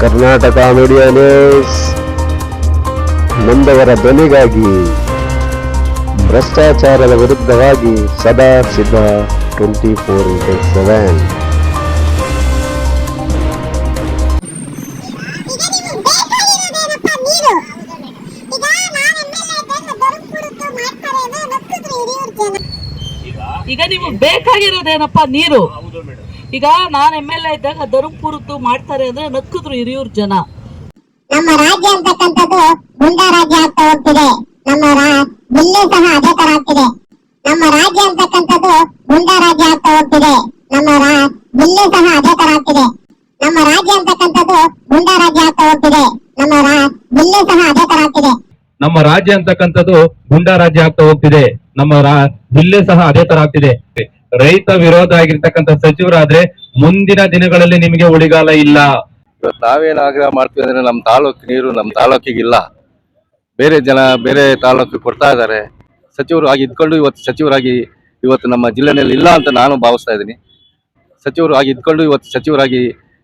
Karnataka media news ನೊಂದವರ ಧ್ವನಿಗಾಗಿ ಭ್ರಷ್ಟಾಚಾರದ ವಿರುದ್ಧವಾಗಿ ಸದಾ ಸಿದ್ಧ 24/7. ಈಗ ನೀವು ಬೇಕಾಗಿರೋದೇನಪ್ಪ ನೀರು. ಈಗ ನಾನು MLA ಇದ್ದಾಗ ಧರ್ಮಪುರದ್ದು ಮಾಡ್ತಾರೆ ಅಂದ್ರೆ ನಕ್ಕಿದ್ರು ಹಿರಿಯೂರ್ ಜನ. ನಮ್ಮ ರಾಜ್ಯ ಅಂತಕ್ಕಂಥದ್ದು ಗುಂಡಾ ರಾಜ್ಯ ಆಗ್ತಾ ಹೋಗ್ತಿದೆ. ಜಿಲ್ಲೆ ಸಹ ಅದೇ ತರ ಆಗ್ತಿದೆ. ನಮ್ಮ ರಾಜ್ಯ ಅಂತಕ್ಕಂಥದ್ದು ಗುಂಡಾ ರಾಜ್ಯ ಆಗ್ತಾ ಹೋಗ್ತಿದೆ. ಜಿಲ್ಲೆ ಸಹ ಅದೇ ತರ ಆಗ್ತಿದೆ. ನಮ್ಮ ರಾಜ್ಯ ಅಂತಕ್ಕಂಥದ್ದು ಗುಂಡಾ ರಾಜ್ಯ ಆಗ್ತಾ ಹೋಗ್ತಿದೆ. ಜಿಲ್ಲೆ ಸಹ ಅದೇ ತರ ಆಗ್ತಿದೆ. ನಮ್ಮ ರಾಜ್ಯ ಅಂತಕ್ಕಂಥದ್ದು ಗುಂಡಾ ರಾಜ್ಯ ಆಗ್ತಾ ಹೋಗ್ತಿದೆ. ಜಿಲ್ಲೆ ಸಹ ಅದೇ ತರ ಆಗ್ತಿದೆ. ರೈತ ವಿರೋಧ ಆಗಿರ್ತಕ್ಕಂಥ ಸಚಿವರಾದ್ರೆ ಮುಂದಿನ ದಿನಗಳಲ್ಲಿ ನಿಮಗೆ ಉಳಿಗಾಲ ಇಲ್ಲ. ನಾವೇನು ಆಗ್ರಹ ಮಾಡ್ತೀವಿ ಅಂದ್ರೆ ನಮ್ಮ ತಾಲೂಕು ನೀರು ನಮ್ಮ ತಾಲೂಕಿಗಿಲ್ಲ, ಬೇರೆ ತಾಲೂಕಿಗೆ ಕೊಡ್ತಾ ಇದ್ದಾರೆ. ಸಚಿವರಾಗಿ ಇದ್ಕೊಂಡು ಇವತ್ತು ನಮ್ಮ ಜಿಲ್ಲೆನಲ್ಲಿ ಇಲ್ಲ ಅಂತ ನಾನು ಭಾವಿಸ್ತಾ ಇದ್ದೀನಿ.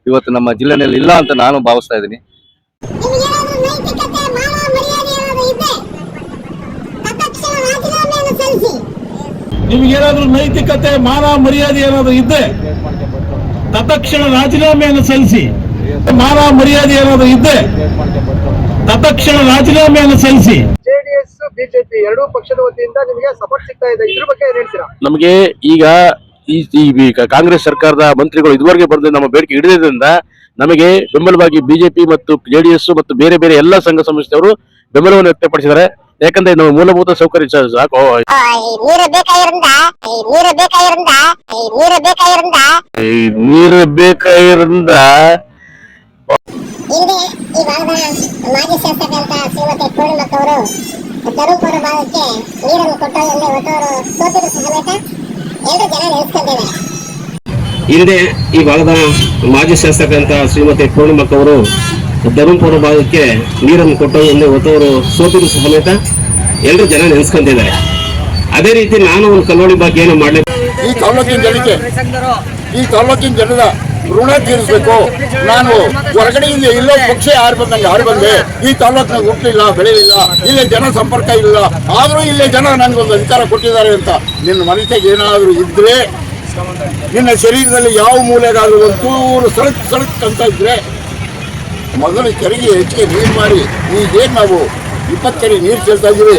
ಇವತ್ತು ನಮ್ಮ ಜಿಲ್ಲೆನಲ್ಲಿ ಇಲ್ಲ ಅಂತ ನಾನು ಭಾವಿಸ್ತಾ ಇದ್ದೀನಿ. ನಿಮಗೇನಾದ್ರೂ ನೈತಿಕತೆ ಮಾನ ಮರ್ಯಾದೆ ಏನಾದ್ರೂ ಇದ್ದೆ ತತ್ಕ್ಷಣ ರಾಜೀನಾಮೆಯನ್ನು ಸಲ್ಲಿಸಿ. ಜೆಡಿಎಸ್ ಬಿಜೆಪಿ ಎರಡೂ ಪಕ್ಷದ ವತಿಯಿಂದ ನಿಮಗೆ ಸಪೋರ್ಟ್ ಸಿಗ್ತಾ ಇದೆ, ಇದ್ರ ಬಗ್ಗೆ ಏನ್ ಹೇಳ್ತೀರಾ? ನಮಗೆ ಈಗ ಈ ಕಾಂಗ್ರೆಸ್ ಸರ್ಕಾರದ ಮಂತ್ರಿಗಳು ಇದುವರೆಗೆ ಬಂದು ನಮ್ಮ ಬೇಡಿಕೆ ಹಿಡಿದ್ರಿಂದ ನಮಗೆ ಬೆಂಬಲವಾಗಿ ಬಿಜೆಪಿ ಮತ್ತು ಜೆಡಿಎಸ್ ಮತ್ತು ಬೇರೆ ಬೇರೆ ಎಲ್ಲ ಸಂಘ ಸಂಸ್ಥೆಯವರು ಬೆಂಬಲವನ್ನು ವ್ಯಕ್ತಪಡಿಸಿದ್ದಾರೆ. ಯಾಕಂದ್ರೆ ನಮ್ಮ ಮೂಲಭೂತ ಸೌಕರ್ಯ ಸಾಕು. ನೀರು ಬೇಕಾಗಿರಿಂದ ಈ ಭಾಗದ ಮಾಜಿ ಶಾಸಕರಂತ ಶ್ರೀಮತಿ ಪೂರ್ಣಿಮಕ್ಕವರು ಧರ್ಮಪುರ ಭಾಗಕ್ಕೆ ನೀರನ್ನು ಕೊಟ್ಟಲ್ಲಿ ಒಟ್ಟವರು ಸೋತಿರು ಸಮೇತ 2 ಜನ ನೆಲೆಸ್ಕೊಂಡಿದ್ದಾರೆ. ಹಿಂದೆ ಈ ಭಾಗದ ಮಾಜಿ ಶಾಸಕರಂತ ಶ್ರೀಮತಿ ಪೂರ್ಣಿಮಕ್ಕವರು ಧರ್ಮಪುರ ಭಾಗಕ್ಕೆ ನೀರನ್ನು ಕೊಟ್ಟಲ್ಲಿ ಒಟ್ಟವರು ಸೋತಿರು ಸಮೇತ 2 ಜನ ನೆನೆಸ್ಕೊಂಡಿದ್ದಾರೆ. ಅದೇ ರೀತಿ ನಾನು ಒಂದು ಕಲ್ಲೋಳಿ ಬಗ್ಗೆ ಏನು ಮಾಡಲಿ, ಈ ತಾಲೂಕಿನ ಜನರ ಋಣ ತೀರಿಸಬೇಕು. ನಾನು ಹೊರಗಡೆಯಿಂದ ಇಲ್ಲೋ ಪಕ್ಷ ಯಾರು ಬಂದೆ ಈ ತಾಲೂಕಿನಾಗ ಹುಟ್ಟಲಿಲ್ಲ, ಬೆಳೆಯಲಿಲ್ಲ, ಇಲ್ಲೇ ಜನ ಸಂಪರ್ಕ ಇಲ್ಲ, ಆದರೂ ಇಲ್ಲೇ ಜನ ನನಗೊಂದು ಅಧಿಕಾರ ಕೊಟ್ಟಿದ್ದಾರೆ ಅಂತ ನಿನ್ನ ಮನಸ್ಸಿಗೆ ಏನಾದರೂ ಇದ್ರೆ, ನಿನ್ನ ಶರೀರದಲ್ಲಿ ಯಾವ ಮೂಲೆಗಾದರೂ ಒಂಚೂರು ಸಳಕ್ ಅಂತ ಇದ್ರೆ ಮೊದಲು ಕೆರೆಗೆ ಹೆಚ್ಚಿಗೆ ನೀರು ಮಾಡಿ. ಈಗೇನು ನಾವು 20 ಕೆರೆ ನೀರು ಚೆಲ್ತಾ ಇದ್ದೀವಿ,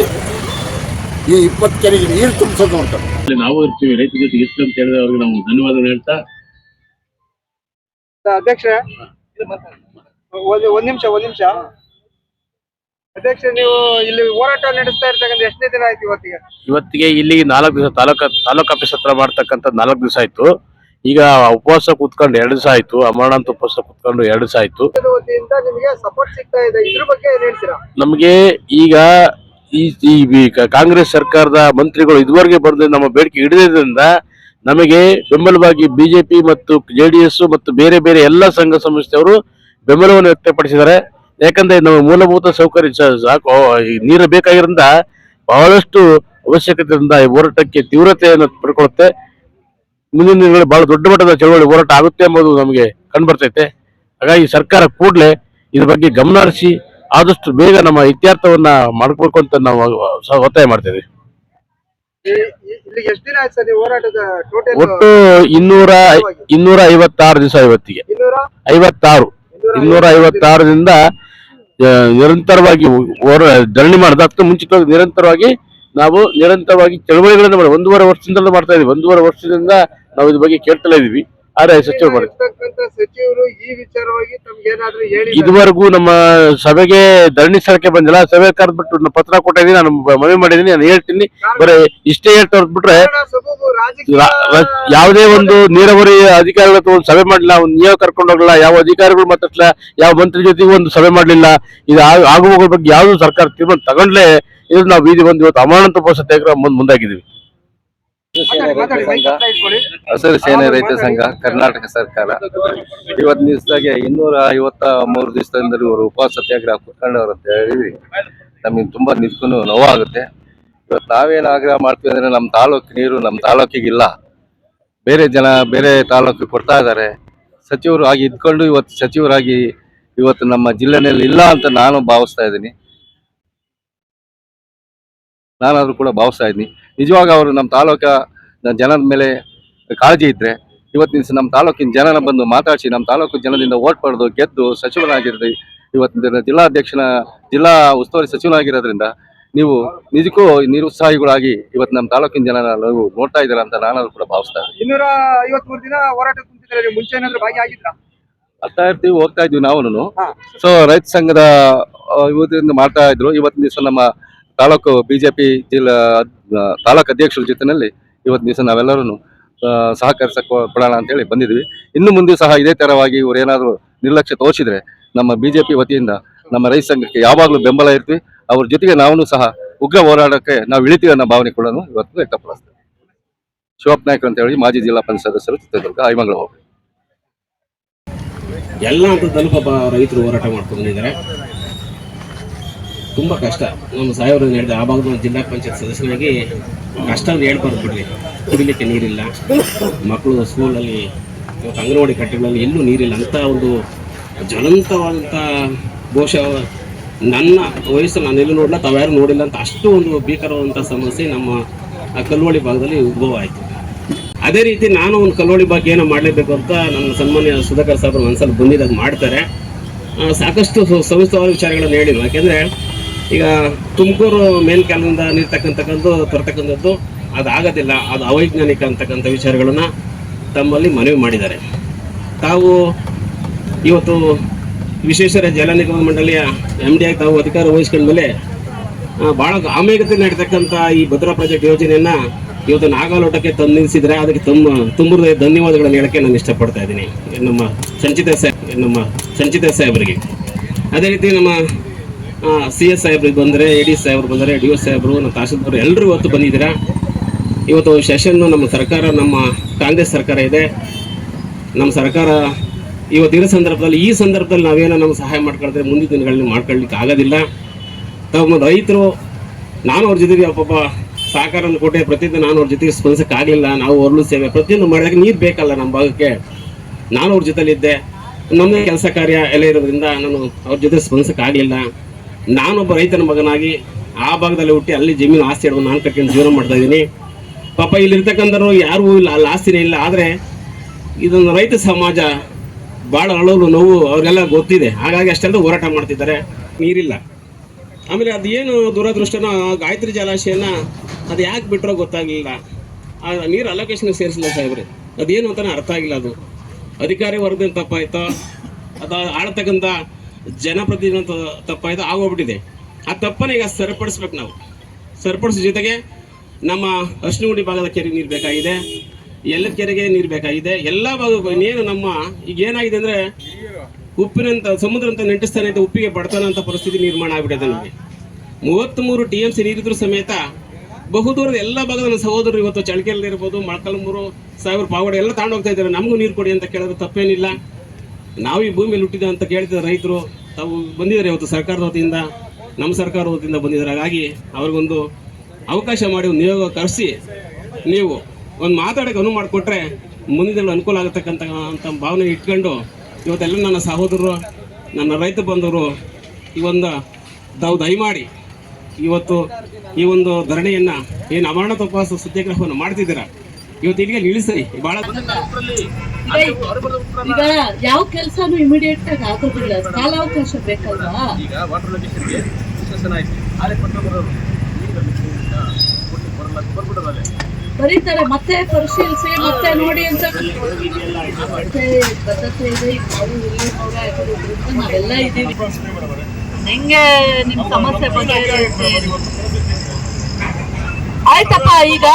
ಈ 20 ಕೆರೆಗೆ ನೀರು ತುಂಬಿಸೋದು ಅಂತ ನಾವು ಇರ್ತೀವಿ. ರೈತ ಜೊತೆಗೆ ಇಷ್ಟು ಅಂತ ಹೇಳಿದ್ರೆ ಅವ್ರಿಗೆ ನಾವು ಧನ್ಯವಾದ ಹೇಳ್ತಾ. ಅಧ್ಯಕ್ಷ ಒಂದ್ ನಿಮಿಷ ಅಧ್ಯಕ್ಷ, ನೀವು ಇಲ್ಲಿ ಹೋರಾಟ ನಡೆಸ್ತಾ ಇರ್ತಕ್ಕಂಥ ಎಷ್ಟನೇ ದಿನ ಆಯ್ತು ಇವತ್ತಿಗೆ ಇಲ್ಲಿ 4 ದಿವಸ ತಾಲೂಕ್ ಆಫೀಸ್ ಹತ್ರ ಮಾಡ್ತಕ್ಕಂಥ 4 ದಿವಸ ಆಯ್ತು. ಈಗ ಉಪವಾಸ ಕೂತ್ಕೊಂಡು 2 ದಿವಸ ಆಯ್ತು. ಅಮರನಾಥ ಉಪವಾಸ ಕೂತ್ಕೊಂಡು 2 ದಿವಸ ಆಯ್ತು. ನಿಮಗೆ ಸಪೋರ್ಟ್ ಸಿಗ್ತಾ ಇದೆ, ಇದ್ರ ಬಗ್ಗೆ ಏನ್ ಹೇಳ್ತೀರಾ? ನಮಗೆ ಈಗ ಈ ಕಾಂಗ್ರೆಸ್ ಸರ್ಕಾರದ ಮಂತ್ರಿಗಳು ಇದುವರೆಗೆ ಬಂದು ನಮ್ಮ ಬೇಡಿಕೆ ಹಿಡಿದ್ರಿಂದ ನಮಗೆ ಬೆಂಬಲವಾಗಿ ಬಿಜೆಪಿ ಮತ್ತು ಜೆಡಿಎಸ್ ಮತ್ತು ಬೇರೆ ಬೇರೆ ಎಲ್ಲ ಸಂಘ ಸಂಸ್ಥೆಯವರು ಬೆಂಬಲವನ್ನು ವ್ಯಕ್ತಪಡಿಸಿದ್ದಾರೆ. ಯಾಕಂದ್ರೆ ನಮ್ಮ ಮೂಲಭೂತ ಸೌಕರ್ಯ ಸಾಕು. ನೀರು ಬೇಕಾಗಿರೋದ್ರಿಂದ ಬಹಳಷ್ಟು ಅವಶ್ಯಕತೆಯಿಂದ ಈ ಹೋರಾಟಕ್ಕೆ ತೀವ್ರತೆಯನ್ನು ಪಡ್ಕೊಳ್ಳುತ್ತೆ. ಮುಂದಿನ ದಿನಗಳಲ್ಲಿ ಬಹಳ ದೊಡ್ಡ ಮಟ್ಟದ ಚಳವಳಿ ಹೋರಾಟ ಆಗುತ್ತೆ ಎಂಬುದು ನಮಗೆ ಕಂಡುಬರ್ತೈತೆ. ಹಾಗಾಗಿ ಸರ್ಕಾರ ಕೂಡಲೇ ಇದ್ರ ಬಗ್ಗೆ ಗಮನ ಹರಿಸಿ ಆದಷ್ಟು ಬೇಗ ನಮ್ಮ ಇತ್ಯರ್ಥವನ್ನ ಮಾಡ್ಕೊಳ್ಬೇಕು ಅಂತ ನಾವು ಒತ್ತಾಯ ಮಾಡ್ತೇವೆ. ಒಟ್ಟು 256 ದಿವಸ ಇವತ್ತಿಗೆ 256ದಿಂದ ನಿರಂತರವಾಗಿ ಧರಣಿ ಮಾಡಿದ ಮುಂಚಿತವಾಗಿ ನಿರಂತರವಾಗಿ ಚಳವಳಿಗಳನ್ನು ಮಾಡಿ 1.5 ವರ್ಷದಿಂದಲೂ ಮಾಡ್ತಾ ಇದೀವಿ. 1.5 ವರ್ಷದಿಂದ ನಾವು ಇದ್ರ ಬಗ್ಗೆ ಕೇಳ್ತಲೇ ಇದೀವಿ. ಆದ್ರೆ ಸಚಿವರು ಈ ವಿಚಾರವಾಗಿ ಇದುವರೆಗೂ ನಮ್ಮ ಸಭೆಗೆ ಧರಣಿ ಸ್ಥಳಕ್ಕೆ ಬಂದಿಲ್ಲ. ಸಭೆ ಕರೆದ್ಬಿಟ್ಟು ಪತ್ರ ಕೊಟ್ಟಿದ್ದೀನಿ, ನಾನು ಮನವಿ ಮಾಡಿದ್ದೀನಿ, ನಾನು ಹೇಳ್ತೀನಿ. ಬರೀ ಇಷ್ಟೇ ಹೇಳ್ತಾ ಹೊರಟ್ಬಿಟ್ರೆ ಯಾವುದೇ ಒಂದು ನೀರಾವರಿ ಅಧಿಕಾರಿಗಳ ಒಂದು ಸಭೆ ಮಾಡಲಿಲ್ಲ, ಒಂದು ನಿಯೋಗ ಕರ್ಕೊಂಡು ಹೋಗಲ್ಲ, ಯಾವ ಅಧಿಕಾರಿಗಳು ಮಾತಾಡ್ಲಿಲ್ಲ, ಯಾವ ಮಂತ್ರಿ ಜೊತೆಗೂ ಒಂದು ಸಭೆ ಮಾಡಲಿಲ್ಲ. ಇದು ಆಗುವ ಬಗ್ಗೆ ಯಾವ್ದು ಸರ್ಕಾರ ತೀರ್ಮಾನ ತಗೊಂಡ್ಲೆ ಇದು ನಾವು ಬೀದಿ ಬಂದು ಇವತ್ತು ಅಮಾನತು ಉಪವಾಸ ಸತ್ಯಾಗ್ರಹ ಮುಂದಾಗಿದ್ದೀವಿ. ಹಸಿರು ಸೇನೆ ರೈತ ಸಂಘ ಕರ್ನಾಟಕ ಸರ್ಕಾರ ಇವತ್ತು ದಿವಸದಾಗೆ 253 ದಿವಸದಿಂದ ಇವರು ಉಪವಾಸ ಸತ್ಯಾಗ್ರಹ ಕುತ್ಕೊಂಡವ್ರು ಅಂತ ಹೇಳಿದ್ವಿ. ನಮಗೆ ತುಂಬಾ ನಿಜಕ್ಕೂ ನೋವಾಗುತ್ತೆ. ಇವತ್ತು ನಾವೇನು ಆಗ್ರಹ ಮಾಡ್ತೀವಿ ಅಂದ್ರೆ ನಮ್ಮ ತಾಲೂಕು ನೀರು ನಮ್ಮ ತಾಲೂಕಿಗಿಲ್ಲ, ಬೇರೆ ತಾಲೂಕಿಗೆ ಕೊಡ್ತಾ ಇದ್ದಾರೆ. ಸಚಿವರಾಗಿ ಇವತ್ತು ನಮ್ಮ ಜಿಲ್ಲೆಯಲ್ಲಿ ಇಲ್ಲ ಅಂತ ನಾನು ಭಾವಿಸ್ತಾ ಇದ್ದೀನಿ. ನಾನಾದ್ರೂ ಕೂಡ ಭಾವಿಸ್ತಾ ಇದ್ದೀನಿ. ನಿಜವಾಗ ಅವರು ನಮ್ಮ ತಾಲೂಕಾ ಜನದ ಮೇಲೆ ಕಾಳಜಿ ಇದ್ರೆ ಇವತ್ತಿನ ದಿವಸ ನಮ್ಮ ತಾಲೂಕಿನ ಜನನ ಬಂದು ಮಾತಾಡಿಸಿ ನಮ್ಮ ತಾಲೂಕು ಜನದಿಂದ ಓಟ್ ಪಡೆದು ಗೆದ್ದು ಸಚಿವನಾಗಿರೋದು, ಇವತ್ತಿನ ಜಿಲ್ಲಾ ಉಸ್ತುವಾರಿ ಸಚಿವನಾಗಿರೋದ್ರಿಂದ ನೀವು ನಿಜಕ್ಕೂ ನಿರುತ್ಸಾಹಿಗಳಾಗಿ ಇವತ್ತು ನಮ್ಮ ತಾಲೂಕಿನ ಜನ ನೋಡ್ತಾ ಇದ್ದೀರಾ ಅಂತ ನಾನಾದ್ರೂ ಕೂಡ ಭಾವಿಸ್ತಾ ಇದ್ದೀನಿ. 253 ದಿನ ಹೋರಾಟ ಕುಂತಿದ್ದಾರೆ, ನೀವು ಮುಂಚೆ ಏನಾದ್ರು ಭಾಗಿಯಾಗಿದ್ರಾ? ಬರ್ತಾ ಇರ್ತೀವಿ, ಹೋಗ್ತಾ ಇದ್ವಿ ನಾವು. ಸೊ ರೈತ ಸಂಘದ ಇವತ್ತಿಂದ ಮಾಡ್ತಾ ಇದ್ರು. ಇವತ್ತಿನ ದಿವಸ ನಮ್ಮ ತಾಲೂಕು ಬಿಜೆಪಿ ತಾಲೂಕು ಅಧ್ಯಕ್ಷರ ಜೊತೆನಲ್ಲಿ ಇವತ್ತಿನ ದಿವಸ ನಾವೆಲ್ಲರೂ ಸಹಕರಿಸಕ್ಕೆ ಕೊಡೋಣ ಅಂತೇಳಿ ಬಂದಿದ್ವಿ. ಇನ್ನು ಮುಂದೆ ಸಹ ಇದೇ ತರವಾಗಿ ಇವ್ರು ಏನಾದರೂ ನಿರ್ಲಕ್ಷ್ಯ ತೋರಿಸಿದ್ರೆ ನಮ್ಮ ಬಿಜೆಪಿ ವತಿಯಿಂದ ನಮ್ಮ ರೈತ ಸಂಘಕ್ಕೆ ಯಾವಾಗಲೂ ಬೆಂಬಲ ಇರ್ತೀವಿ. ಅವ್ರ ಜೊತೆಗೆ ನಾವು ಸಹ ಉಗ್ರ ಹೋರಾಟಕ್ಕೆ ನಾವು ಇಳಿತೀವಿ ಅನ್ನೋ ಭಾವನೆ ಕೂಡ ಇವತ್ತು ವ್ಯಕ್ತಪಡಿಸ್ತೀವಿ. ಶಿವಪ್ಪ ನಾಯ್ಕ ಅಂತ ಹೇಳಿ ಮಾಜಿ ಜಿಲ್ಲಾ ಪಂಚಾಯತ್ ಸದಸ್ಯರು, ಚಿತ್ರದುರ್ಗ, ಐಮಂಗಲ ಹೋಗಿ. ಎಲ್ಲ ಹಂತದಲ್ಲೂ ಪಾಪ ರೈತರು ಹೋರಾಟ ಮಾಡ್ಕೊಂಡು ಬಂದಿದ್ದಾರೆ. ತುಂಬ ಕಷ್ಟ. ನಮ್ಮ ಸಾಹೇಬರು ಹೇಳಿದ ಆ ಭಾಗದ ಜಿಲ್ಲಾ ಪಂಚಾಯತ್ ಸದಸ್ಯರಾಗಿ ಕಷ್ಟ ಅಂತ ಹೇಳ್ಬಾರ್ದು ಬಿಡ್ರಿ. ಕುಡಿಲಿಕ್ಕೆ ನೀರಿಲ್ಲ, ಮಕ್ಕಳು ಸ್ಕೂಲಲ್ಲಿ ಇವತ್ತು ಅಂಗನವಾಡಿ ಕಟ್ಟೆಗಳಲ್ಲಿ ಎಲ್ಲೂ ನೀರಿಲ್ಲ ಅಂತ ಒಂದು ಜ್ವಲಂತವಾದಂಥ ಬಹುಶಃ ನನ್ನ ವಯಸ್ಸು ನಾನೆಲ್ಲೂ ನೋಡಿಲ್ಲ, ತಾವ್ಯಾರು ನೋಡಿಲ್ಲ ಅಂತ ಅಷ್ಟು ಒಂದು ಭೀಕರವಾದಂಥ ಸಮಸ್ಯೆ ನಮ್ಮ ಕಲ್ವಳ್ಳಿ ಭಾಗದಲ್ಲಿ ಉದ್ಭವ ಆಯಿತು. ಅದೇ ರೀತಿ ನಾನು ಒಂದು ಕಲ್ವಳ್ಳಿ ಬಗ್ಗೆ ಏನೋ ಮಾಡಲೇಬೇಕು ಅಂತ ನನ್ನ ಸನ್ಮಾನ್ಯ ಸುಧಾಕರ್ ಸಾಹೇಬರು ಮನಸ್ಸಲ್ಲಿ ಬಂದಿದ್ದು ಮಾಡ್ತಾರೆ. ಸಾಕಷ್ಟು ಸವಿಸ್ತವಾದ ವಿಚಾರಗಳನ್ನು ಹೇಳಿದ್ರು. ಯಾಕೆಂದರೆ ಈಗ ತುಮಕೂರು ಮೇಲ್ ಕಾಲದಿಂದ ನೀರು ತರ್ತಕ್ಕಂಥದ್ದು ಅದಾಗೋದಿಲ್ಲ, ಅದು ಅವೈಜ್ಞಾನಿಕ ಅಂತಕ್ಕಂಥ ವಿಚಾರಗಳನ್ನು ತಮ್ಮಲ್ಲಿ ಮನವಿ ಮಾಡಿದ್ದಾರೆ. ತಾವು ಇವತ್ತು ವಿಶ್ವೇಶ್ವರ ಜಲ ನಿಗಮ ಮಂಡಳಿಯ MD ಆಗಿ ತಾವು ಅಧಿಕಾರ ವಹಿಸ್ಕೊಂಡ ಮೇಲೆ ಭಾಳ ಆಮೇಗತೆ ನಡೀತಕ್ಕಂಥ ಈ ಭದ್ರಾ ಪ್ರಾಜೆಕ್ಟ್ ಯೋಜನೆಯನ್ನು ಇವತ್ತು ನಾಗಾಲೋಟಕ್ಕೆ ತಂದು ನಿಲ್ಲಿಸಿದರೆ ಅದಕ್ಕೆ ತುಂಬ ಧನ್ಯವಾದಗಳನ್ನು ಹೇಳೋಕ್ಕೆ ನಾನು ಇಷ್ಟಪಡ್ತಾ ಇದ್ದೀನಿ ನಮ್ಮ ಸಂಚಿತ ಸಾಹೇಬರಿಗೆ. ಅದೇ ರೀತಿ ನಮ್ಮ CS ಸಾಹೇಬ್ರಿಗೆ ಬಂದರೆ, AD ಸಾಹೇಬ್ರು ಬಂದರೆ, DO ಸಾಹೇಬರು, ನಮ್ಮ ತಹಶೀಲ್ದಾರ್ ಎಲ್ಲರೂ ಇವತ್ತು ಬಂದಿದ್ದೀರಾ. ಇವತ್ತು ಸೆಷನ್ನು ನಮ್ಮ ಸರ್ಕಾರ, ನಮ್ಮ ಕಾಂಗ್ರೆಸ್ ಸರ್ಕಾರ ಇದೆ. ನಮ್ಮ ಸರ್ಕಾರ ಇವತ್ತಿರೋ ಸಂದರ್ಭದಲ್ಲಿ, ಈ ಸಂದರ್ಭದಲ್ಲಿ ನಾವೇನೋ ನಮ್ಮ ಸಹಾಯ ಮಾಡ್ಕೊಳ್ತಾರೆ, ಮುಂದಿನ ದಿನಗಳಲ್ಲಿ ಮಾಡ್ಕೊಳ್ಳಿಕ್ಕೆ ಆಗೋದಿಲ್ಲ. ತಾವು ರೈತರು, ನಾನು ಅವ್ರ ಜೊತೆಗೆ ಪಾಪ ಸಹಕಾರವನ್ನು ಕೊಟ್ಟೆ, ಪ್ರತಿದಿನ ನಾನು ಅವ್ರ ಜೊತೆಗೆ ಸ್ಪಂದಿಸೋಕ್ಕಾಗಲಿಲ್ಲ. ನಾವು ಹೊರಲು ಸೇವೆ ಪ್ರತಿಯೊಂದು ಮಾಡಿದಾಗ ನೀರು ಬೇಕಲ್ಲ ನಮ್ಮ ಭಾಗಕ್ಕೆ. ನಾನು ಅವ್ರ ಜೊತೆಲಿದ್ದೆ, ನಮ್ಮ ಕೆಲಸ ಕಾರ್ಯ ಎಲ್ಲ ಇರೋದ್ರಿಂದ ನಾನು ಅವ್ರ ಜೊತೆ ಸ್ಪಂದಿಸೋಕ್ಕಾಗಲಿಲ್ಲ. ನಾನೊಬ್ಬ ರೈತನ ಮಗನಾಗಿ ಆ ಭಾಗದಲ್ಲಿ ಹುಟ್ಟಿ ಅಲ್ಲಿ ಜಮೀನು ಆಸ್ತಿ ಹಿಡಿದು ನಾನು ಕಟ್ಕೊಂಡು ಜೀವನ ಮಾಡ್ತಾ ಇದ್ದೀನಿ. ಪಾಪ ಇಲ್ಲಿರ್ತಕ್ಕಂಥವ್ರು ಯಾರೂ ಇಲ್ಲ, ಅಲ್ಲಿ ಆಸ್ತಿನೇ ಇಲ್ಲ. ಆದರೆ ಇದೊಂದು ರೈತ ಸಮಾಜ ಭಾಳ ಅಳಲು ನೋವು ಅವ್ರಿಗೆಲ್ಲ ಗೊತ್ತಿದೆ. ಹಾಗಾಗಿ ಅಷ್ಟೆಲ್ಲ ಹೋರಾಟ ಮಾಡ್ತಿದ್ದಾರೆ. ನೀರಿಲ್ಲ. ಆಮೇಲೆ ಅದೇನು ದುರದೃಷ್ಟನ ಗಾಯತ್ರಿ ಜಲಾಶಯನ ಅದು ಯಾಕೆ ಬಿಟ್ಟರೋ ಗೊತ್ತಾಗಲಿಲ್ಲ. ಆ ನೀರು ಅಲೋಕೇಶನ್ ಸೇರಿಸಿಲ್ಲ ಸಾಹೇಬ್ರೆ, ಅದೇನು ಅಂತಲೇ ಅರ್ಥ ಆಗಿಲ್ಲ. ಅದು ಅಧಿಕಾರಿ ವರ್ಗದ ತಪ್ಪಾಯ್ತೋ ಅದು ಆಳ್ತಕ್ಕಂಥ ಜನಪ್ರತಿನಿಧಿ ತಪ್ಪಾಯ್ತೋ ಆಗೋಗ್ಬಿಟ್ಟಿದೆ. ಆ ತಪ್ಪನ್ನ ಈಗ ಸರಿಪಡಿಸ್ಬೇಕು ನಾವು. ಸರಿಪಡಿಸೋ ಜೊತೆಗೆ ನಮ್ಮ ಅರ್ಶಿನಗುಂಡಿ ಭಾಗದ ಕೆರೆಗೆ ನೀರು ಬೇಕಾಗಿದೆ, ಎಲ್ಲದ ಕೆರೆಗೆ ನೀರು ಬೇಕಾಗಿದೆ. ಎಲ್ಲ ಭಾಗ ಇನ್ನೇನು ನಮ್ಮ ಈಗ ಏನಾಗಿದೆ ಅಂದರೆ ಉಪ್ಪಿನಂತ ಸಮುದ್ರಂತ ನೆಂಟಿಸ್ತಾನೆ ಅಂತ ಉಪ್ಪಿಗೆ ಬಡತನ ಅಂತ ಪರಿಸ್ಥಿತಿ ನಿರ್ಮಾಣ ಆಗಿಬಿಟ್ಟಿದೆ. ನಮಗೆ 33 TMC ನೀರಿದ್ರು ಸಮೇತ ಬಹುದೂರದ ಎಲ್ಲ ಭಾಗದ ನನ್ನ ಸಹೋದರರು ಇವತ್ತು ಚಳಕೆಯಲ್ಲಿ ಇರ್ಬೋದು, ಮೊಳಕಾಲ್ಮೂರು, ಸಾಗರ, ಪಾವಗಡ ಎಲ್ಲ ತಗೊಂಡು ಹೋಗ್ತಾ ಇದ್ದಾರೆ. ನಮಗೂ ನೀರು ಕೊಡಿ ಅಂತ ಕೇಳಿದ್ರೆ ತಪ್ಪೇನಿಲ್ಲ. ನಾವು ಈ ಭೂಮಿಯಲ್ಲಿ ಹುಟ್ಟಿದ ಅಂತ ಕೇಳ್ತಿದ್ದ ರೈತರು ತಾವು ಬಂದಿದ್ದಾರೆ. ಇವತ್ತು ಸರ್ಕಾರದ ವತಿಯಿಂದ, ನಮ್ಮ ಸರ್ಕಾರದ ವತಿಯಿಂದ ಬಂದಿದ್ದಾರೆ. ಹಾಗಾಗಿ ಅವ್ರಿಗೊಂದು ಅವಕಾಶ ಮಾಡಿ ಒಂದು ನಿಯೋಗ ಕರೆಸಿ ನೀವು ಒಂದು ಮಾತಾಡೋಕೆ ಅನುವು ಮಾಡಿಕೊಟ್ರೆ ಮುಂದಿನ ಅನುಕೂಲ ಆಗತಕ್ಕಂಥ ಭಾವನೆ ಇಟ್ಕೊಂಡು ಇವತ್ತೆಲ್ಲ ನನ್ನ ಸಹೋದರರು, ನನ್ನ ರೈತ ಬಂಧುವರು ತಾವು ದಯಮಾಡಿ ಇವತ್ತು ಈ ಒಂದು ಧರಣಿಯನ್ನು ಏನು ಅಮರಣ ಉಪವಾಸ ಸತ್ಯಾಗ್ರಹವನ್ನು ಮಾಡ್ತಿದ್ದೀರಾ, ಇವತ್ತು ಇಲ್ಲಿಗೆ ನಿಲ್ಲಿಸಿ. ಭಾಳ ಈಗ ಯಾವ ಕೆಲಸನೂ ಇಮಿಡಿಯೇಟ್ ಆಗಿ ಆಗೋದಿಲ್ಲ, ಕಾಲಾವಕಾಶ ಬೇಕಲ್ವಾ. ಬರೀತಾರೆ, ಮತ್ತೆ ಪರಿಶೀಲಿಸಿ, ಮತ್ತೆ ನೋಡಿ ಅಂತ ಮತ್ತೆ ಬದ್ಧತೆ ಇದೆ. ನಾವೆಲ್ಲ ಇದ್ದೀವಿ. ಹೆಂಗೆ ನಿಮ್ ಸಮಸ್ಯೆ ಬಗ್ಗೆ ಆಯ್ತಪ್ಪ. ಈಗ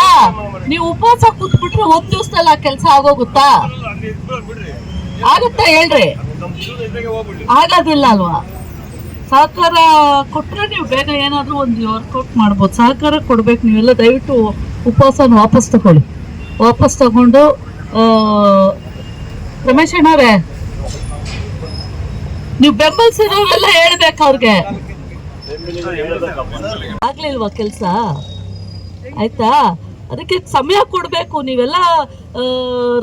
ನೀವು ಉಪವಾಸ ಕೂತ್ಬಿಟ್ರೆ ಒಂದ್ ದಿವಸದಲ್ಲಿ ಆ ಕೆಲಸ ಆಗೋಗುತ್ತಾ? ಆಗುತ್ತಾ ಹೇಳ್ರಿ? ಆಗೋದಿಲ್ಲ ಅಲ್ವಾ? ಸಹಕಾರ ಕೊಟ್ರೆ ನೀವು ಬೇಗ ಏನಾದ್ರೂ ಒಂದು ವರ್ಕೌಟ್ ಮಾಡ್ಬೋದು. ಸಹಕಾರ ಕೊಡ್ಬೇಕು. ನೀವೆಲ್ಲ ದಯವಿಟ್ಟು ಉಪವಾಸನ ವಾಪಸ್ ತಗೊಂಡು ರಮೇಶ್ ಅಣ್ಣವ್ರೆ, ನೀವು ಬೆಂಬಲಿಸಿರೋರೆಲ್ಲ ಹೇಳ್ಬೇಕು ಅವ್ರಿಗೆ. ಆಗ್ಲಿಲ್ವಾ ಕೆಲ್ಸ? ಆಯ್ತಾ? ಅದಕ್ಕೆ ಸಮಯ ಕೊಡ್ಬೇಕು. ನೀವೆಲ್ಲ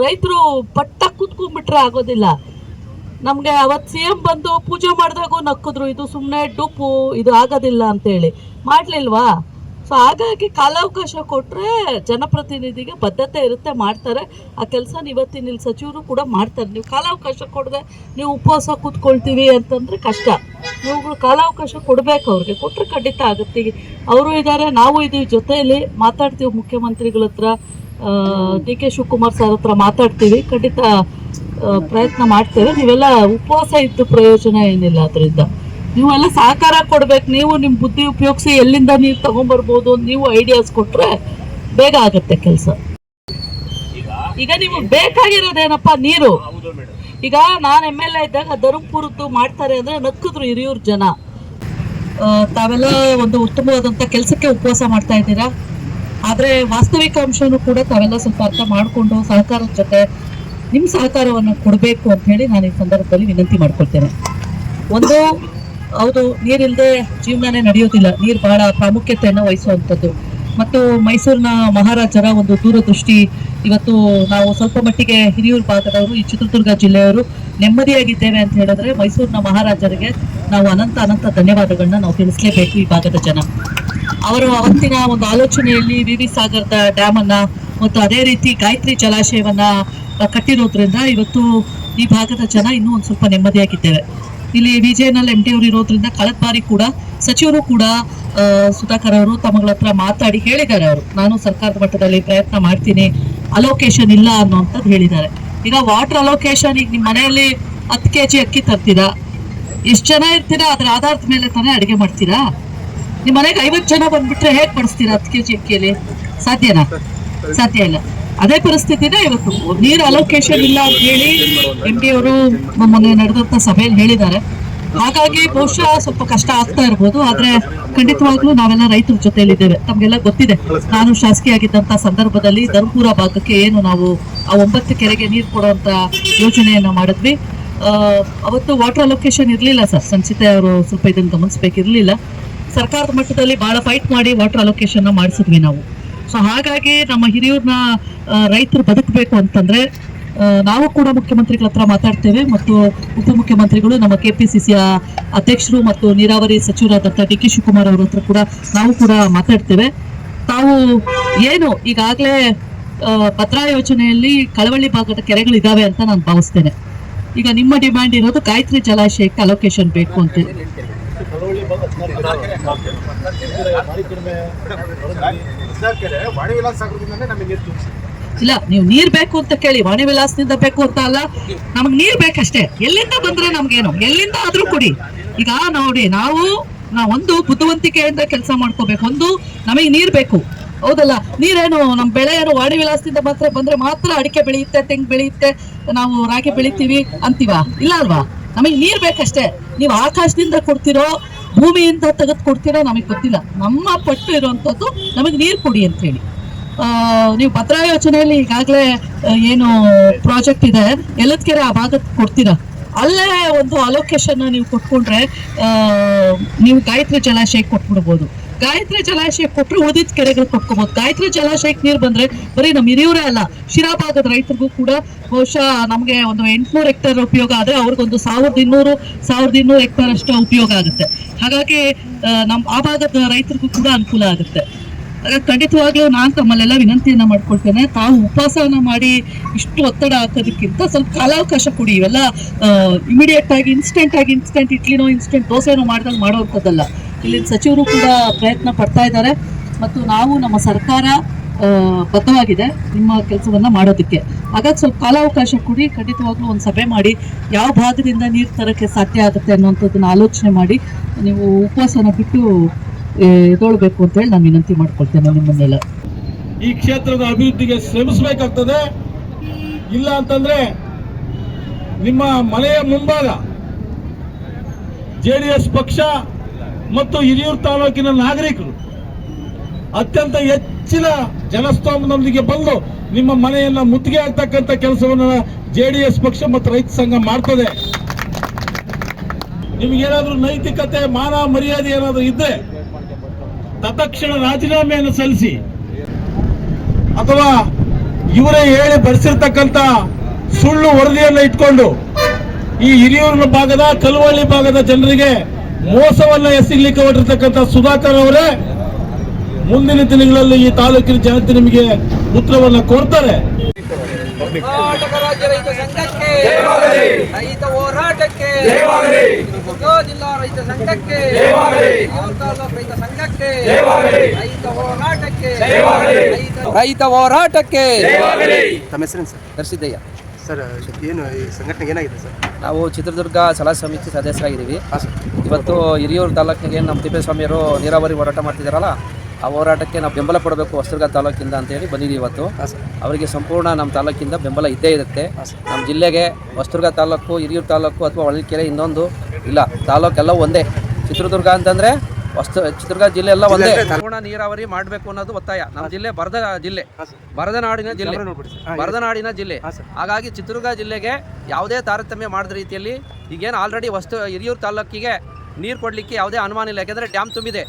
ರೈತರು ಪಟ್ಟ ಕೂತ್ಕೊಂಡ್ಬಿಟ್ರೆ ಆಗೋದಿಲ್ಲ. ನಮ್ಗೆ ಅವತ್ತು CM ಬಂದು ಪೂಜೆ ಮಾಡಿದಾಗೂ ನಕ್ಕಿದ್ರು, ಇದು ಸುಮ್ಮನೆ ಡೂಪು, ಇದು ಆಗೋದಿಲ್ಲ ಅಂತೇಳಿ. ಮಾಡ್ಲಿಲ್ವಾ? ಸೊ ಹಾಗಾಗಿ ಕಾಲಾವಕಾಶ ಕೊಟ್ಟರೆ ಜನಪ್ರತಿನಿಧಿಗೆ ಬದ್ಧತೆ ಇರುತ್ತೆ, ಮಾಡ್ತಾರೆ ಆ ಕೆಲಸ. ಇವತ್ತಿನ ಇಲ್ಲಿ ಸಚಿವರು ಕೂಡ ಮಾಡ್ತಾರೆ. ನೀವು ಕಾಲಾವಕಾಶ ಕೊಡದೆ ನೀವು ಉಪವಾಸ ಕೂತ್ಕೊಳ್ತೀವಿ ಅಂತಂದರೆ ಕಷ್ಟ. ನೀವು ಕಾಲಾವಕಾಶ ಕೊಡಬೇಕು, ಅವ್ರಿಗೆ ಕೊಟ್ಟರೆ ಖಂಡಿತ ಆಗುತ್ತೆ. ಅವರು ಇದ್ದಾರೆ, ನಾವು ಇದೀವಿ, ಜೊತೆಯಲ್ಲಿ ಮಾತಾಡ್ತೀವಿ ಮುಖ್ಯಮಂತ್ರಿಗಳ ಹತ್ರ, DK ಶಿವಕುಮಾರ್ ಸರ್ ಹತ್ರ ಮಾತಾಡ್ತೀವಿ, ಖಂಡಿತ ಪ್ರಯತ್ನ ಮಾಡ್ತೇವೆ. ನೀವೆಲ್ಲ ಉಪವಾಸ ಇದ್ದು ಪ್ರಯೋಜನ ಏನಿಲ್ಲ, ಅದರಿಂದ ನೀವೆಲ್ಲ ಸಹಕಾರ ಕೊಡ್ಬೇಕು. ನೀವು ನಿಮ್ಮ ಬುದ್ಧಿ ಉಪಯೋಗಿಸಿ ಎಲ್ಲಿಂದ ನೀರು ತಗೊಂಡ್ಬರ್ಬೋದು, ನೀವು ಐಡಿಯಾಸ್ ಕೊಟ್ರೆ ಬೇಗ ಆಗುತ್ತೆ ಕೆಲಸ. ಈಗ ನಿಮಗೆ ಬೇಕಾಗಿರೋದೇನಪ್ಪ? ನೀರು. ಈಗ ನಾನು MLA ಇದ್ದಾಗ ಧರ್ಮಪುರದ್ದು ಮಾಡ್ತಾರೆ ಅಂದ್ರೆ ನಕ್ಕಿದ್ರು ಹಿರಿಯೂರು ಜನ. ತಾವೆಲ್ಲ ಒಂದು ಉತ್ತಮವಾದಂಥ ಕೆಲಸಕ್ಕೆ ಉಪವಾಸ ಮಾಡ್ತಾ ಇದ್ದೀರಾ, ಆದರೆ ವಾಸ್ತವಿಕ ಅಂಶನೂ ಕೂಡ ತಾವೆಲ್ಲ ಸ್ವಲ್ಪ ಅರ್ಥ ಮಾಡಿಕೊಂಡು ಸಹಕಾರದ ಜೊತೆ ನಿಮ್ಮ ಸಹಕಾರವನ್ನು ಕೊಡಬೇಕು ಅಂತ ಹೇಳಿ ನಾನು ಈ ಸಂದರ್ಭದಲ್ಲಿ ವಿನಂತಿ ಮಾಡ್ಕೊಳ್ತೇನೆ. ಒಂದು, ಹೌದು, ನೀರಿಲ್ಲದೆ ಜೀವನನೇ ನಡೆಯೋದಿಲ್ಲ. ನೀರು ಬಹಳ ಪ್ರಾಮುಖ್ಯತೆಯನ್ನು ವಹಿಸುವಂಥದ್ದು. ಮತ್ತು ಮೈಸೂರಿನ ಮಹಾರಾಜರ ಒಂದು ದೂರದೃಷ್ಟಿ, ಇವತ್ತು ನಾವು ಸ್ವಲ್ಪ ಮಟ್ಟಿಗೆ ಹಿರಿಯೂರು ಭಾಗದವರು, ಈ ಚಿತ್ರದುರ್ಗ ಜಿಲ್ಲೆಯವರು ನೆಮ್ಮದಿಯಾಗಿದ್ದೇವೆ ಅಂತ ಹೇಳಿದ್ರೆ ಮೈಸೂರಿನ ಮಹಾರಾಜರಿಗೆ ನಾವು ಅನಂತ ಧನ್ಯವಾದಗಳನ್ನ ನಾವು ತಿಳಿಸಲೇಬೇಕು. ಈ ಭಾಗದ ಜನ ಅವರು ಅವತ್ತಿನ ಒಂದು ಆಲೋಚನೆಯಲ್ಲಿ ವಿ ಸಾಗರದ ಡ್ಯಾಮನ್ನು ಮತ್ತು ಅದೇ ರೀತಿ ಗಾಯತ್ರಿ ಜಲಾಶಯವನ್ನ ಕಟ್ಟಿರೋದ್ರಿಂದ ಇವತ್ತು ಈ ಭಾಗದ ಜನ ಇನ್ನೂ ಒಂದು ಸ್ವಲ್ಪ ನೆಮ್ಮದಿಯಾಗಿದ್ದೇವೆ. ಇಲ್ಲಿ ವಿಜಯನಲ್ MD ಅವರು ಇರೋದ್ರಿಂದ ಕಳೆದ ಬಾರಿ ಕೂಡ ಸಚಿವರು ಕೂಡ ಸುಧಾಕರ್ ಅವರು ತಮ್ಮಗಳ ಹತ್ರ ಮಾತಾಡಿ ಹೇಳಿದ್ದಾರೆ. ಅವರು ನಾನು ಸರ್ಕಾರದ ಮಟ್ಟದಲ್ಲಿ ಪ್ರಯತ್ನ ಮಾಡ್ತೀನಿ, ಅಲೋಕೇಶನ್ ಇಲ್ಲ ಅನ್ನೋಂಥದ್ದು ಹೇಳಿದ್ದಾರೆ. ಈಗ ವಾಟರ್ ಅಲೋಕೇಶನ್, ಈಗ ನಿಮ್ಮ ಮನೆಯಲ್ಲಿ 10 kg ಅಕ್ಕಿ ತರ್ತೀರಾ, ಎಷ್ಟು ಜನ ಇರ್ತೀರಾ ಅದರ ಆಧಾರದ ಮೇಲೆ ತಾನೇ ಅಡುಗೆ ಮಾಡ್ತೀರಾ? ನಿಮ್ಮ ಮನೆಗೆ 50 ಜನ ಬಂದ್ಬಿಟ್ರೆ ಹೇಗೆ ಬಡಿಸ್ತೀರಾ 10 kg ಅಕ್ಕಿಯಲ್ಲಿ? ಸಾಧ್ಯನಾ? ಸಾಧ್ಯ ಇಲ್ಲ. ಅದೇ ಪರಿಸ್ಥಿತಿನ ಇವತ್ತು ನೀರು ಅಲೋಕೇಶನ್ ಇಲ್ಲ ಅಂತ ಹೇಳಿ MD ಅವರು ಮೊನ್ನೆ ನಡೆದಂತ ಸಭೆಯಲ್ಲಿ ಹೇಳಿದ್ದಾರೆ. ಹಾಗಾಗಿ ಬಹುಶಃ ಸ್ವಲ್ಪ ಕಷ್ಟ ಆಗ್ತಾ ಇರ್ಬೋದು, ಆದ್ರೆ ಖಂಡಿತವಾಗ್ಲೂ ನಾವೆಲ್ಲ ರೈತರ ಜೊತೆಯಲ್ಲಿದ್ದೇವೆ. ತಮ್ಗೆಲ್ಲ ಗೊತ್ತಿದೆ, ನಾನು ಶಾಸಕಿಯಾಗಿದ್ದಂತ ಸಂದರ್ಭದಲ್ಲಿ ಧರ್ಮಪುರ ಭಾಗಕ್ಕೆ ಏನು ನಾವು ಆ 9 ಕೆರೆಗೆ ನೀರು ಕೊಡುವಂತ ಯೋಜನೆಯನ್ನ ಮಾಡಿದ್ವಿ. ಅವತ್ತು ವಾಟರ್ ಅಲೋಕೇಶನ್ ಇರಲಿಲ್ಲ ಸರ್, ಸಂಚಿತೆ ಅವರು ಸ್ವಲ್ಪ ಇದನ್ನು ಗಮನಿಸಬೇಕಿರಲಿಲ್ಲ. ಸರ್ಕಾರದ ಮಟ್ಟದಲ್ಲಿ ಬಹಳ ಫೈಟ್ ಮಾಡಿ ವಾಟರ್ ಅಲೋಕೇಶನ್ ಮಾಡಿಸಿದ್ವಿ ನಾವು. ಸೊ ಹಾಗಾಗಿ ನಮ್ಮ ಹಿರಿಯೂರಿನ ರೈತರು ಬದುಕಬೇಕು ಅಂತಂದ್ರೆ ನಾವು ಕೂಡ ಮುಖ್ಯಮಂತ್ರಿಗಳ ಹತ್ರ ಮಾತಾಡ್ತೇವೆ, ಮತ್ತು ಉಪಮುಖ್ಯಮಂತ್ರಿಗಳು, ನಮ್ಮ KPCCಯ ಅಧ್ಯಕ್ಷರು ಮತ್ತು ನೀರಾವರಿ ಸಚಿವರಾದಂಥ DK ಶಿವಕುಮಾರ್ ಅವರ ಹತ್ರ ಕೂಡ ನಾವು ಕೂಡ ಮಾತಾಡ್ತೇವೆ. ತಾವು ಏನು ಈಗಾಗಲೇ ಭದ್ರಾ ಯೋಜನೆಯಲ್ಲಿ ಕಳವಳ್ಳಿ ಭಾಗದ ಕೆರೆಗಳಿದ್ದಾವೆ ಅಂತ ನಾನು ಭಾವಿಸ್ತೇನೆ. ಈಗ ನಿಮ್ಮ ಡಿಮ್ಯಾಂಡ್ ಇರೋದು ಗಾಯತ್ರಿ ಜಲಾಶಯಕ್ಕೆ ಅಲೋಕೇಶನ್ ಬೇಕು ಅಂತ. ಇಲ್ಲ, ನೀವು ನೀರ್ ಬೇಕು ಅಂತ ಕೇಳಿ, ವಾಣಿ ವಿಲಾಸದಿಂದ ಬೇಕು ಅಂತ ಅಲ್ಲ, ನಮಗ್ ನೀರ್ ಬೇಕಷ್ಟೇ. ಎಲ್ಲಿಂದ ಬಂದ್ರೆ ನಮ್ಗೇನು, ಎಲ್ಲಿಂದ ಆದ್ರೂ ಕೊಡಿ. ಈಗ ನೋಡಿ, ನಾವು ಒಂದು ಬುದ್ಧಿವಂತಿಕೆಯಿಂದ ಕೆಲಸ ಮಾಡ್ಕೋಬೇಕು. ಒಂದು, ನಮಗೆ ನೀರ್ ಬೇಕು, ಹೌದಲ್ಲ? ನೀರೇನು ನಮ್ಮ ಬೆಳೆ ಏನು ವಾಣಿ ವಿಲಾಸದಿಂದ ಮಾತ್ರ ಬಂದ್ರೆ ಮಾತ್ರ ಅಡಿಕೆ ಬೆಳೆಯುತ್ತೆ, ತೆಂಗು ಬೆಳೆಯುತ್ತೆ, ನಾವು ರಾಗಿ ಬೆಳಿತೀವಿ ಅಂತೀವ? ಇಲ್ಲ ಅಲ್ವಾ? ನಮಗೆ ನೀರ್ ಬೇಕಷ್ಟೇ. ನೀವು ಆಕಾಶದಿಂದ ಕೊಡ್ತಿರೋ, ಭೂಮಿಯಿಂದ ತೆಗೆದು ಕೊಡ್ತಿರೋ ನಮಗೆ ಗೊತ್ತಿಲ್ಲ. ನಮ್ಮ ಪಟ್ಟು ಇರುವಂಥದ್ದು ನಮಗೆ ನೀರು ಕೊಡಿ ಅಂತ ಹೇಳಿ. ನೀವು ಭದ್ರಾ ಯೋಜನೆಯಲ್ಲಿ ಈಗಾಗಲೇ ಏನು ಪ್ರಾಜೆಕ್ಟ್ ಇದೆ, ಎಲ್ಲದಕೆರೆ ಆ ಭಾಗಕ್ಕೆ ಕೊಡ್ತೀರಾ, ಅಲ್ಲೇ ಒಂದು ಅಲೋಕೇಶನ್ ನೀವು ಕೊಟ್ಕೊಂಡ್ರೆ ನೀವು ಗಾಯತ್ರಿ ಜಲಾಶಯಕ್ಕೆ ಕೊಟ್ಬಿಡ್ಬೋದು. ಗಾಯತ್ರಿ ಜಲಾಶಯಕ್ಕೆ ಕೊಟ್ಟರೆ ಉಳಿದಿದ್ದ ಕೆರೆಗಳು ಕೊಟ್ಕೋಬಹುದು. ಗಾಯತ್ರಿ ಜಲಾಶಯಕ್ಕೆ ನೀರು ಬಂದ್ರೆ ಬರೀ ನಮ್ಮ ಹಿರಿಯೂರೇ ಅಲ್ಲ, ಶಿರಾ ಭಾಗದ ರೈತರಿಗೂ ಕೂಡ ಬಹುಶಃ ನಮಗೆ ಒಂದು 800 ಹೆಕ್ಟೇರ್ ಉಪಯೋಗ ಆದರೆ ಅವ್ರಿಗೊಂದು 1200 ಹೆಕ್ಟೇರ್ ಅಷ್ಟು ಉಪಯೋಗ ಆಗುತ್ತೆ. ಹಾಗಾಗಿ ನಮ್ಮ ಆ ಭಾಗದ ರೈತರಿಗೂ ಕೂಡ ಅನುಕೂಲ ಆಗುತ್ತೆ. ಹಾಗಾಗಿ ಖಂಡಿತವಾಗ್ಲೂ ನಾನು ತಮ್ಮಲ್ಲೆಲ್ಲ ವಿನಂತಿಯನ್ನ ಮಾಡ್ಕೊಳ್ತೇನೆ, ತಾವು ಉಪವಾಸನ ಮಾಡಿ ಇಷ್ಟು ಒತ್ತಡ ಹಾಕೋದಕ್ಕಿಂತ ಸ್ವಲ್ಪ ಕಾಲಾವಕಾಶ ಕೊಡಿ. ಇವೆಲ್ಲ ಇಮಿಡಿಯೇಟ್ ಆಗಿ ಇನ್ಸ್ಟೆಂಟ್ ಇಡ್ಲಿನೋ ಇನ್ಸ್ಟೆಂಟ್ ದೋಸೆನೋ ಮಾಡಿದಾಗ ಮಾಡೋವಂಥದ್ದಲ್ಲ. ಇಲ್ಲಿನ ಸಚಿವರು ಕೂಡ ಪ್ರಯತ್ನ ಪಡ್ತಾ ಇದ್ದಾರೆ, ಮತ್ತು ನಾವು ನಮ್ಮ ಸರ್ಕಾರ ಬದ್ಧವಾಗಿದೆ ನಿಮ್ಮ ಕೆಲಸವನ್ನ ಮಾಡೋದಕ್ಕೆ. ಹಾಗಾಗಿ ಸ್ವಲ್ಪ ಕಾಲಾವಕಾಶ ಕೊಡಿ. ಖಂಡಿತವಾಗ್ಲೂ ಒಂದು ಸಭೆ ಮಾಡಿ ಯಾವ ಭಾಗದಿಂದ ನೀರು ತರಕ್ಕೆ ಸಾಧ್ಯ ಆಗುತ್ತೆ ಅನ್ನೋಂಥದ್ದನ್ನ ಆಲೋಚನೆ ಮಾಡಿ ನೀವು ಉಪವಾಸನ ಬಿಟ್ಟು ಎದೊಳ್ಬೇಕು ಅಂತ ಹೇಳಿ ನಾನು ವಿನಂತಿ ಮಾಡ್ಕೊಳ್ತೇನೆ ನಿಮ್ಮನ್ನೆಲ್ಲ. ಈ ಕ್ಷೇತ್ರದ ಅಭಿವೃದ್ಧಿಗೆ ಶ್ರಮಿಸಬೇಕಾಗ್ತದೆ. ಇಲ್ಲ ಅಂತಂದ್ರೆ ನಿಮ್ಮ ಮನೆಯ ಮುಂಭಾಗ JDS ಪಕ್ಷ ಮತ್ತು ಹಿರಿಯೂರು ತಾಲೂಕಿನ ನಾಗರಿಕರು ಅತ್ಯಂತ ಹೆಚ್ಚಿನ ಜನಸ್ತೋಮದೊಂದಿಗೆ ಬಂದು ನಿಮ್ಮ ಮನೆಯನ್ನ ಮುತ್ತಿಗೆ ಆಗ್ತಕ್ಕಂಥ ಕೆಲಸವನ್ನ JDS ಪಕ್ಷ ಮತ್ತು ರೈತ ಸಂಘ ಮಾಡ್ತದೆ. ನಿಮಗೇನಾದ್ರೂ ನೈತಿಕತೆ, ಮಾನ ಮರ್ಯಾದೆ ಏನಾದ್ರೂ ಇದ್ರೆ ತತ್ಕ್ಷಣ ರಾಜೀನಾಮೆಯನ್ನು ಸಲ್ಲಿಸಿ, ಅಥವಾ ಇವರೇ ಹೇಳಿ ಬರೆಸಿರ್ತಕ್ಕಂಥ ಸುಳ್ಳು ವರದಿಯನ್ನು ಇಟ್ಕೊಂಡು ಈ ಹಿರಿಯೂರಿನ ಭಾಗದ ಕಲ್ವಳ್ಳಿ ಭಾಗದ ಜನರಿಗೆ ಮೋಸವನ್ನ ಎಸಗಲಿಕ್ಕೆ ಹೊರಟಿರ್ತಕ್ಕಂಥ ಸುಧಾಕರ್ ಅವರೇ ಮುಂದಿನ ದಿನಗಳಲ್ಲಿ ಈ ತಾಲೂಕಿನ ಜನತೆ ನಿಮಗೆ ಉತ್ತರವನ್ನ ಕೊಡ್ತಾರೆ. ಕರ್ನಾಟಕ ರಾಜ್ಯ ರೈತ ಸಂಘಕ್ಕೆ, ರೈತ ಹೋರಾಟಕ್ಕೆ, ಜಿಲ್ಲಾ ರೈತ ಸಂಘಕ್ಕೆ, ತಾಲೂಕು ರೈತ ಸಂಘಕ್ಕೆ, ರೈತ ಹೋರಾಟಕ್ಕೆ, ರೈತ ಹೋರಾಟಕ್ಕೆ. ತಮ್ಮ ಹೆಸರೇನು ಸರ್? ದರ್ಶಿದ್ದಯ್ಯ ಸರ್, ಏನು ಈ ಸಂಘಟನೆಗೆ ಏನಾಗಿದೆ ಸರ್? ನಾವು ಚಿತ್ರದುರ್ಗ ಸಲಹಾ ಸಮಿತಿ ಸದಸ್ಯರಾಗಿದ್ದೀವಿ. ಇವತ್ತು ಹಿರಿಯೂರು ತಾಲೂಕಿಗೆ ನಮ್ಮ ತಿಪ್ಪೇಸ್ವಾಮಿಯವರು ನೀರಾವರಿ ಹೋರಾಟ ಮಾಡ್ತಿದ್ದಾರಲ್ಲ, ಆ ಹೋರಾಟಕ್ಕೆ ನಾವು ಬೆಂಬಲ ಕೊಡಬೇಕು ಹೊಸದುರ್ಗ ತಾಲೂಕಿಂದ ಅಂತೇಳಿ ಬಂದಿದ್ದೀವಿ ಇವತ್ತು. ಅವರಿಗೆ ಸಂಪೂರ್ಣ ನಮ್ಮ ತಾಲೂಕಿಂದ ಬೆಂಬಲ ಇದ್ದೇ ಇರುತ್ತೆ. ನಮ್ಮ ಜಿಲ್ಲೆಗೆ ಹೊಸದುರ್ಗ ತಾಲೂಕು, ಹಿರಿಯೂರು ತಾಲೂಕು ಅಥವಾ ಹೊಳಲ್ಕೆರೆ ಇನ್ನೊಂದು ಇಲ್ಲ, ತಾಲೂಕೆಲ್ಲ ಒಂದೇ. ಚಿತ್ರದುರ್ಗ ಅಂತಂದರೆ ಚಿತ್ರದುರ್ಗ ಜಿಲ್ಲೆ ಎಲ್ಲ ಒಂದೇ. ಸಂಪೂರ್ಣ ನೀರಾವರಿ ಮಾಡಬೇಕು ಅನ್ನೋದು ಒತ್ತಾಯ. ನಮ್ಮ ಜಿಲ್ಲೆ ಬರದನಾಡಿನ ಜಿಲ್ಲೆ. ಹಾಗಾಗಿ ಚಿತ್ರದುರ್ಗ ಜಿಲ್ಲೆಗೆ ಯಾವುದೇ ತಾರತಮ್ಯ ಮಾಡಿದ ರೀತಿಯಲ್ಲಿ ಈಗೇನು ಆಲ್ರೆಡಿ ಹಿರಿಯೂರು ತಾಲೂಕಿಗೆ ನೀರು ಕೊಡಲಿಕ್ಕೆ ಯಾವುದೇ ಅನುಮಾನ ಇಲ್ಲ. ಯಾಕೆಂದರೆ ಡ್ಯಾಮ್ ತುಂಬಿದೆ,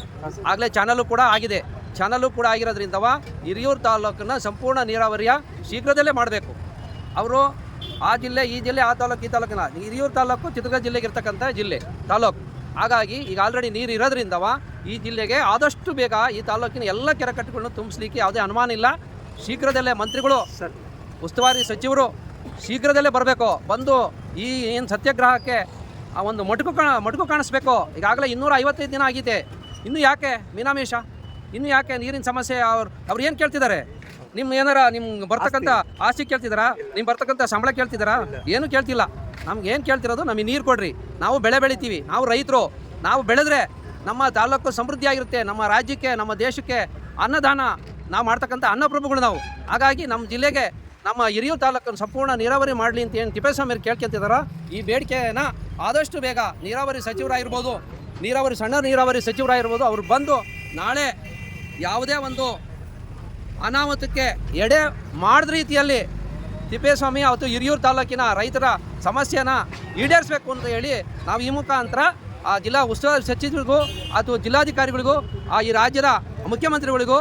ಆಗಲೇ ಚಾನಲು ಕೂಡ ಆಗಿರೋದ್ರಿಂದ ಹಿರಿಯೂರು ತಾಲೂಕನ್ನ ಸಂಪೂರ್ಣ ನೀರಾವರಿಯ ಶೀಘ್ರದಲ್ಲೇ ಮಾಡಬೇಕು. ಅವರು ಆ ಜಿಲ್ಲೆ ಈ ಜಿಲ್ಲೆ ಆ ತಾಲೂಕು ಈ ತಾಲೂಕಿನ ಹಿರಿಯೂರು ತಾಲೂಕು ಚಿತ್ರದುರ್ಗ ಜಿಲ್ಲೆಗೆ ಇರ್ತಕ್ಕಂಥ ತಾಲೂಕು. ಹಾಗಾಗಿ ಈಗ ಆಲ್ರೆಡಿ ನೀರು ಇರೋದ್ರಿಂದ ಈ ಜಿಲ್ಲೆಗೆ ಆದಷ್ಟು ಬೇಗ ಈ ತಾಲೂಕಿನ ಎಲ್ಲ ಕೆರೆಕಟ್ಟುಗಳನ್ನು ತುಂಬಿಸ್ಲಿಕ್ಕೆ ಯಾವುದೇ ಅನುಮಾನ ಇಲ್ಲ. ಶೀಘ್ರದಲ್ಲೇ ಮಂತ್ರಿಗಳು, ಉಸ್ತುವಾರಿ ಸಚಿವರು ಶೀಘ್ರದಲ್ಲೇ ಬರಬೇಕು. ಬಂದು ಈ ಏನು ಸತ್ಯಾಗ್ರಹಕ್ಕೆ ಆ ಒಂದು ಮಟಕು ಕಾಣಿಸ್ಬೇಕು. ಈಗಾಗಲೇ 255 ದಿನ ಆಗಿದೆ. ಇನ್ನು ಯಾಕೆ ಮೀನಾಮೇಷ? ಇನ್ನು ಯಾಕೆ ನೀರಿನ ಸಮಸ್ಯೆ? ಅವ್ರು ಏನು ಕೇಳ್ತಿದ್ದಾರೆ? ನಿಮ್ಗೆ ಬರ್ತಕ್ಕಂಥ ಆಸ್ತಿ ಕೇಳ್ತಿದ್ದಾರಾ? ನಿಮ್ಗೆ ಬರ್ತಕ್ಕಂಥ ಸಂಬಳ ಕೇಳ್ತಿದ್ದಾರಾ? ಏನು ಕೇಳ್ತಿಲ್ಲ. ನಮ್ಗೆ ಏನು ಕೇಳ್ತಿರೋದು, ನಮಗೆ ನೀರು ಕೊಡ್ರಿ. ನಾವು ಬೆಳೆ ಬೆಳಿತೀವಿ, ನಾವು ರೈತರು. ನಾವು ಬೆಳೆದ್ರೆ ನಮ್ಮ ತಾಲೂಕು ಸಮೃದ್ಧಿಯಾಗಿರುತ್ತೆ. ನಮ್ಮ ರಾಜ್ಯಕ್ಕೆ, ನಮ್ಮ ದೇಶಕ್ಕೆ ಅನ್ನದಾನ ನಾವು ಮಾಡ್ತಕ್ಕಂಥ ಅನ್ನಪ್ರಭುಗಳು ನಾವು. ಹಾಗಾಗಿ ನಮ್ಮ ಜಿಲ್ಲೆಗೆ, ನಮ್ಮ ಹಿರಿಯೂರು ತಾಲೂಕನ್ನು ಸಂಪೂರ್ಣ ನೀರಾವರಿ ಮಾಡಲಿ ಅಂತ ಏನು ತಿಪ್ಪೇಸ್ವಾಮಿ ಕೇಳ್ಕೊತಿದಾರೋ, ಈ ಬೇಡಿಕೆನ ಆದಷ್ಟು ಬೇಗ ನೀರಾವರಿ ಸಚಿವರಾಗಿರ್ಬೋದು, ಸಣ್ಣ ನೀರಾವರಿ ಸಚಿವರಾಗಿರ್ಬೋದು, ಅವರು ಬಂದು ನಾಳೆ ಯಾವುದೇ ಒಂದು ಅನಾಹುತಕ್ಕೆ ಎಡೆ ಮಾಡಿದ ರೀತಿಯಲ್ಲಿ ತಿಪ್ಪೇಸ್ವಾಮಿ ಅವತ್ತು ಹಿರಿಯೂರು ತಾಲೂಕಿನ ರೈತರ ಸಮಸ್ಯೆನ ಈಡೇರಿಸಬೇಕು ಅಂತ ಹೇಳಿ ನಾವು ಈ ಮುಖಾಂತರ ಆ ಜಿಲ್ಲಾ ಉಸ್ತುವಾರಿ ಸಚಿವರಿಗೂ ಅಥವಾ ಜಿಲ್ಲಾಧಿಕಾರಿಗಳಿಗೂ, ಈ ರಾಜ್ಯದ ಮುಖ್ಯಮಂತ್ರಿಗಳಿಗೂ,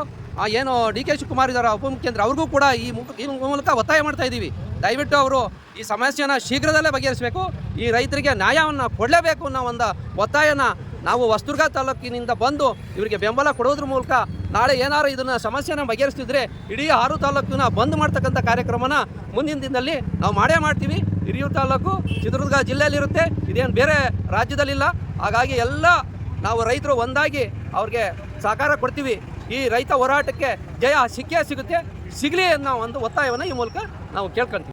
ಏನು DK ಶಿವಕುಮಾರ್ ಇದ್ದಾರೆ ಉಪಮುಖ್ಯಮಂತ್ರಿ, ಅವ್ರಿಗೂ ಕೂಡ ಈ ಮೂಲಕ ಒತ್ತಾಯ ಮಾಡ್ತಾ ಇದ್ದೀವಿ. ದಯವಿಟ್ಟು ಅವರು ಈ ಸಮಸ್ಯೆನ ಶೀಘ್ರದಲ್ಲೇ ಬಗೆಹರಿಸಬೇಕು. ಈ ರೈತರಿಗೆ ನ್ಯಾಯವನ್ನು ಕೊಡಲೇಬೇಕು ಅನ್ನೋ ಒಂದು ಒತ್ತಾಯನ ನಾವು ಹೊಸದುರ್ಗ ತಾಲೂಕಿನಿಂದ ಬಂದು ಇವರಿಗೆ ಬೆಂಬಲ ಕೊಡೋದ್ರ ಮೂಲಕ ನಾಳೆ ಏನಾರು ಇದನ್ನು ಸಮಸ್ಯೆನ ಬಗೆಹರಿಸ್ತಿದ್ರೆ ಇಡೀ 6 ತಾಲೂಕಿನ ಬಂದ್ ಮಾಡ್ತಕ್ಕಂಥ ಕಾರ್ಯಕ್ರಮನ ಮುಂದಿನ ದಿನದಲ್ಲಿ ನಾವು ಮಾಡ್ತೀವಿ. ಹಿರಿಯೂರು ತಾಲೂಕು ಚಿತ್ರದುರ್ಗ ಜಿಲ್ಲೆಯಲ್ಲಿರುತ್ತೆ, ಇದೇನು ಬೇರೆ ರಾಜ್ಯದಲ್ಲಿಲ್ಲ. ಹಾಗಾಗಿ ಎಲ್ಲ ನಾವು ರೈತರು ಒಂದಾಗಿ ಅವ್ರಿಗೆ ಸಹಕಾರ ಕೊಡ್ತೀವಿ. ಈ ರೈತ ಹೋರಾಟಕ್ಕೆ ಜಯ ಸಿಕ್ಕೇ ಸಿಗುತ್ತೆ. ಸಿಗಲಿ ಅನ್ನೋ ಒಂದು ಒತ್ತಾಯವನ್ನು ಈ ಮೂಲಕ ನಾವು ಕೇಳ್ಕೊಳ್ತೀವಿ.